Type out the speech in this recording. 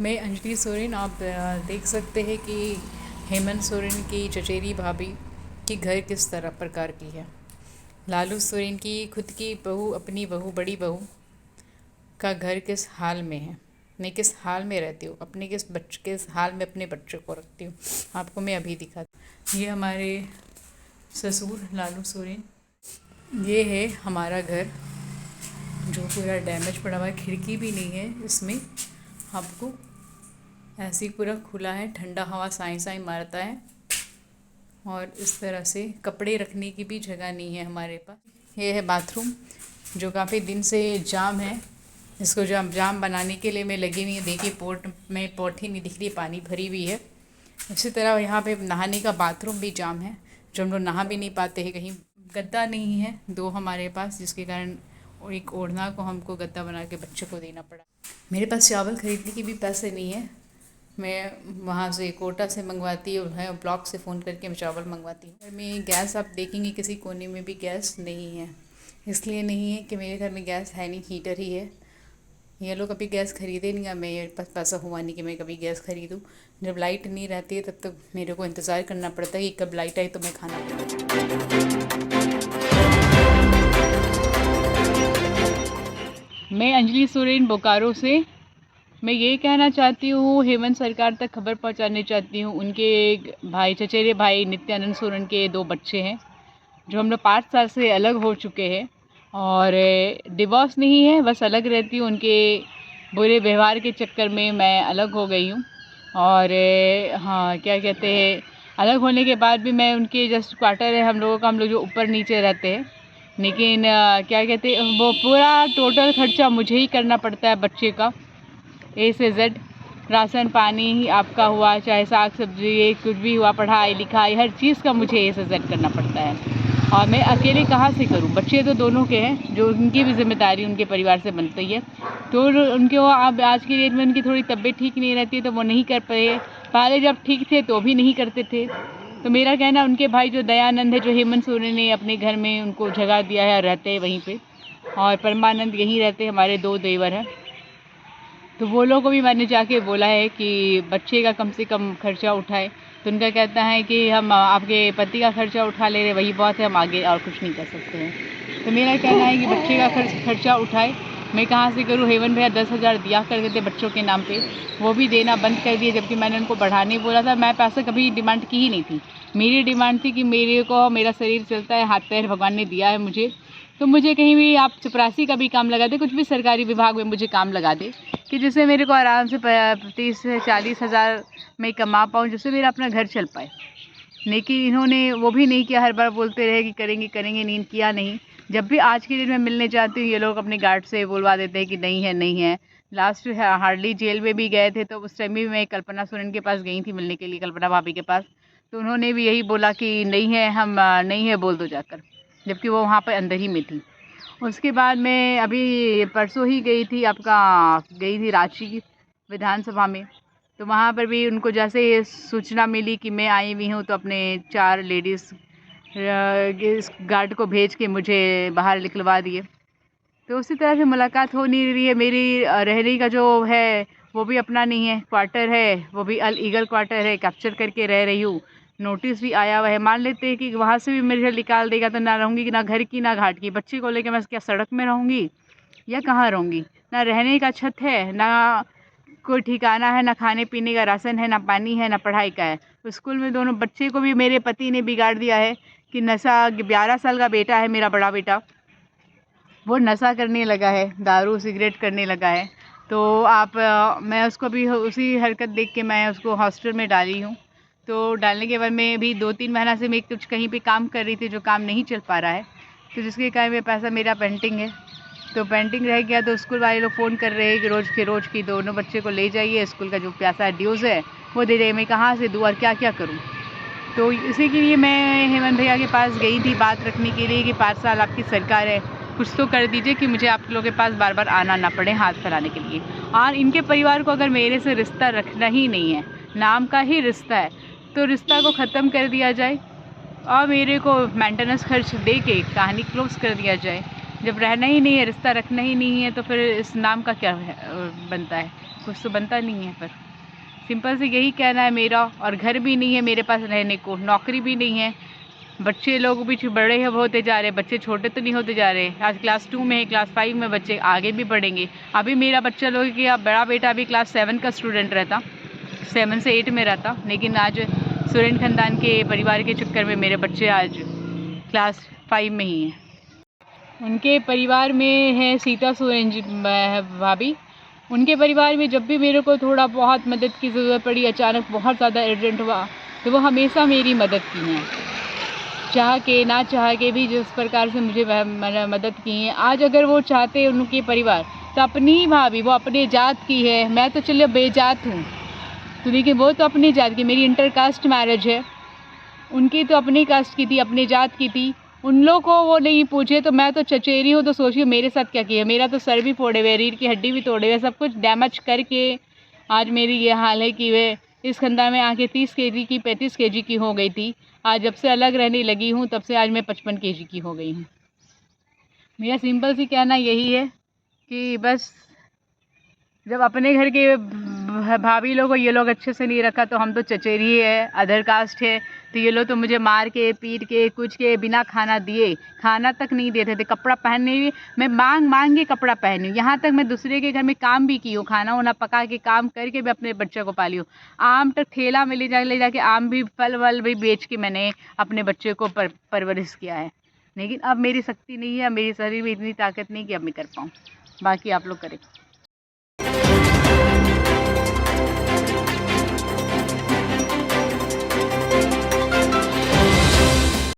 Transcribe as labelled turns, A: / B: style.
A: मैं अंजलि सोरेन। आप देख सकते हैं कि हेमंत सोरेन की चचेरी भाभी की घर किस तरह प्रकार की है। लालू सोरेन की खुद की बहू, अपनी बहू, बड़ी बहू का घर किस हाल में है। मैं किस हाल में रहती हूँ, अपने किस हाल में अपने बच्चे को रखती हूँ, आपको मैं अभी दिखाती। ये हमारे ससुर लालू सोरेन। ये है हमारा घर जो पूरा डैमेज पड़ा हुआ है, खिड़की भी नहीं है इसमें। आपको ऐसे ही पूरा खुला है, ठंडा हवा साई साई मारता है। और इस तरह से कपड़े रखने की भी जगह नहीं है हमारे पास। ये है बाथरूम जो काफ़ी दिन से जाम है। इसको जाम बनाने के लिए मैं लगी हुई हूँ। देखिए पोर्ट में पोर्ट ही नहीं दिख रही, पानी भरी हुई है। इसी तरह यहाँ पे नहाने का बाथरूम भी जाम है, जो हम लोग नहा भी नहीं पाते हैं। कहीं गद्दा नहीं है दो हमारे पास, जिसके कारण और एक ओढ़ना को हमको गद्दा बना के बच्चे को देना पड़ा। मेरे पास चावल खरीदने के भी पैसे नहीं है। मैं वहाँ से कोटा से मंगवाती हूँ, है ब्लॉक से फ़ोन करके मैं चावल मंगवाती हूँ। घर में गैस आप देखेंगे किसी कोने में भी गैस नहीं है। इसलिए नहीं है कि मेरे घर में गैस है नहीं, हीटर ही है। ये लोग कभी गैस खरीदे नहीं, या मेरे पास पैसा हुआ नहीं कि मैं कभी गैस खरीदूँ। जब लाइट नहीं रहती है तब तक मेरे को इंतज़ार करना पड़ता है कि कब लाइट आए तो मैं खाना बनाऊँ। मैं अंजलि सोरेन बोकारो से। मैं ये कहना चाहती हूँ, हेमंत सरकार तक खबर पहुँचाने चाहती हूँ। उनके भाई, चचेरे भाई नित्यानंद सोरेन के 2 बच्चे हैं, जो हम लोग 5 साल से अलग हो चुके हैं। और डिवोर्स नहीं है, बस अलग रहती हूँ। उनके बुरे व्यवहार के चक्कर में मैं अलग हो गई हूँ। और हाँ, क्या कहते हैं, अलग होने के बाद भी मैं उनके जस्ट क्वार्टर है हम लोगों का, हम लोग जो ऊपर नीचे रहते हैं। लेकिन क्या कहते हैं, वो पूरा टोटल खर्चा मुझे ही करना पड़ता है बच्चे का, ए से जेड। राशन पानी आपका हुआ, चाहे साग सब्जी कुछ भी हुआ, पढ़ाई लिखाई हर चीज़ का मुझे ए से जेड करना पड़ता है। और मैं अकेले कहाँ से करूँ, बच्चे तो दोनों के हैं, जो उनकी भी जिम्मेदारी उनके परिवार से बनती है। तो उनके वो अब आज की डेट में उनकी थोड़ी तबीयत ठीक नहीं रहती है, तो वो नहीं कर पाए। पहले जब ठीक थे तो भी नहीं करते थे। तो मेरा कहना, उनके भाई जो दयानंद है, जो हेमंत सोरेन ने अपने घर में उनको जगह दिया है, रहते हैं वहीं पे। और परमानंद यहीं रहते हैं, हमारे 2 देवर हैं। तो वो लोगों को भी मैंने जाके बोला है कि बच्चे का कम से कम खर्चा उठाए। तो उनका कहता है कि हम आपके पति का खर्चा उठा ले रहे, वही बहुत है, हम आगे और कुछ नहीं कर सकते हैं। तो मेरा कहना है कि बच्चे का खर्चा उठाए। मैं कहाँ से करूँ? हेमंत भैया 10,000 दिया करते थे बच्चों के नाम पे, वो भी देना बंद कर दिए, जबकि मैंने उनको बढ़ाने बोला था। मैं पैसा कभी डिमांड की ही नहीं थी। मेरी डिमांड थी कि मेरे को मेरा शरीर चलता है, हाथ पैर भगवान ने दिया है मुझे, तो मुझे कहीं भी आप चपरासी का भी काम लगा दे, कुछ भी सरकारी विभाग में मुझे काम लगा दे, कि जिससे मेरे को आराम से 30 से 40 हज़ार मैं कमा पाऊँ, जिससे मेरा अपना घर चल पाए। लेकिन इन्होंने वो भी नहीं किया। हर बार बोलते रहे कि करेंगे करेंगे, नहीं किया नहीं। जब भी आज के दिन में मिलने जाती हूँ, ये लोग अपने गार्ड से बोलवा देते हैं कि नहीं है नहीं है। लास्ट हार्डली जेल में भी गए थे, तो उस टाइम भी मैं कल्पना सोरेन के पास गई थी मिलने के लिए, कल्पना भाभी के पास। तो उन्होंने भी यही बोला कि नहीं है, हम नहीं है बोल दो जाकर, जबकि वो वहाँ पर अंदर ही में थी। उसके बाद मैं अभी परसों ही गई थी रांची विधानसभा में। तो वहाँ पर भी उनको जैसे ये सूचना मिली कि मैं आई हुई हूँ, तो अपने 4 लेडीज़ गार्ड को भेज के मुझे बाहर निकलवा दिए। तो उसी तरह से मुलाकात हो नहीं रही है मेरी। रहने का जो है वो भी अपना नहीं है, क्वार्टर है वो भी अल ईगल क्वार्टर है, कैप्चर करके रह रही हूँ। नोटिस भी आया हुआ है। मान लेते हैं कि वहाँ से भी मेरे निकाल देगा, तो ना रहूँगी, ना घर की ना घाट की। बच्चे को लेकर मैं क्या सड़क में रहूँगी या कहाँ रहूँगी? ना रहने का छत है, ना कोई ठिकाना है, ना खाने पीने का राशन है, ना पानी है, ना पढ़ाई का है। तो स्कूल में दोनों बच्चे को भी मेरे पति ने बिगाड़ दिया है कि नशा। 11 साल का बेटा है मेरा, बड़ा बेटा, वो नशा करने लगा है, दारू सिगरेट करने लगा है। तो मैं उसको भी उसी हरकत देख के मैं उसको हॉस्टल में डाली हूँ। तो डालने के बाद मैं भी 2-3 महीना से मैं कुछ कहीं पे काम कर रही थी, जो काम नहीं चल पा रहा है, तो जिसके कारण में पैसा मेरा पेंडिंग है। तो पेंडिंग रह गया, तो स्कूल वाले लोग फ़ोन कर रहे हैं कि रोज़ के रोज़ की दोनों बच्चे को ले जाइए, स्कूल का जो पैसा ड्यूज़ है वो दे जाइए। मैं कहाँ से दूँ और क्या क्या करूँ? तो इसी के लिए मैं हेमंत भैया के पास गई थी बात रखने के लिए कि 5 साल आपकी सरकार है, कुछ तो कर दीजिए कि मुझे आप लोगों के पास बार बार आना ना पड़े हाथ फैलाने के लिए। और इनके परिवार को अगर मेरे से रिश्ता रखना ही नहीं है, नाम का ही रिश्ता है, तो रिश्ता को ख़त्म कर दिया जाए और मेरे को मेंटेनेंस खर्च दे के कहानी क्लोज कर दिया जाए। जब रहना ही नहीं है, रिश्ता रखना ही नहीं है, तो फिर इस नाम का क्या बनता है? कुछ तो बनता नहीं है। पर सिंपल से यही कहना है मेरा। और घर भी नहीं है मेरे पास रहने को, नौकरी भी नहीं है, बच्चे लोग भी बड़े होते जा रहे हैं, बच्चे छोटे तो नहीं होते जा रहे। आज क्लास 2 में है, क्लास 5 में बच्चे आगे भी बढ़ेंगे। अभी मेरा बच्चा लोग कि बड़ा बेटा अभी क्लास 7 का स्टूडेंट रहता, 7 से 8 में रहता, लेकिन आज सोरेन ख़ानदान के परिवार के चक्कर में मेरे बच्चे आज क्लास 5 में ही हैं। उनके परिवार में है सीता सोरेन जी भाभी। उनके परिवार में जब भी मेरे को थोड़ा बहुत मदद की ज़रूरत पड़ी, अचानक बहुत ज़्यादा अर्जेंट हुआ, तो वो हमेशा मेरी मदद की हैं, चाह के ना चाह के भी जिस प्रकार से मुझे मदद की है। आज अगर वो चाहते उनके परिवार तो अपनी ही भाभी, वो अपने जात की है, मैं तो चलो बेजात हूँ, तो लेकिन वो तो अपनी जात की, मेरी इंटरकास्ट मैरिज है, उनकी तो अपनी कास्ट की थी, अपने जात की थी। उन लोग को वो नहीं पूछे, तो मैं तो चचेरी हूँ, तो सोचिए मेरे साथ क्या किया। मेरा तो सर भी फोड़े हुए, रीढ़ की हड्डी भी तोड़े हुए, सब कुछ डैमेज करके आज मेरी ये हाल है कि वे इस खानदान में आके 30 केजी की 35 केजी की हो गई थी। आज जब से अलग रहने लगी हूँ तब से आज मैं 55 केजी की हो गई हूँ। मेरा सिंपल सी कहना यही है कि बस जब अपने घर के भाभी लोग को ये लोग अच्छे से नहीं रखा, तो हम तो चचेरी है, अदर कास्ट है, तो ये लोग तो मुझे मार के पीट के कुछ के बिना खाना दिए, खाना तक नहीं देते थे, कपड़ा पहनने भी मैं मांग के कपड़ा पहनी हूँ। यहाँ तक मैं दूसरे के घर में काम भी की हूँ, खाना वाना पका के काम करके भी अपने बच्चे को पाली हूँ। आम तक ठेला में ले जाके आम भी फल वल भी बेच के मैंने अपने बच्चे को परवरिश किया है। लेकिन अब मेरी शक्ति नहीं है, मेरे शरीर में इतनी ताकत नहीं कि अब मैं कर पाऊँ। बाकी आप लोग करें।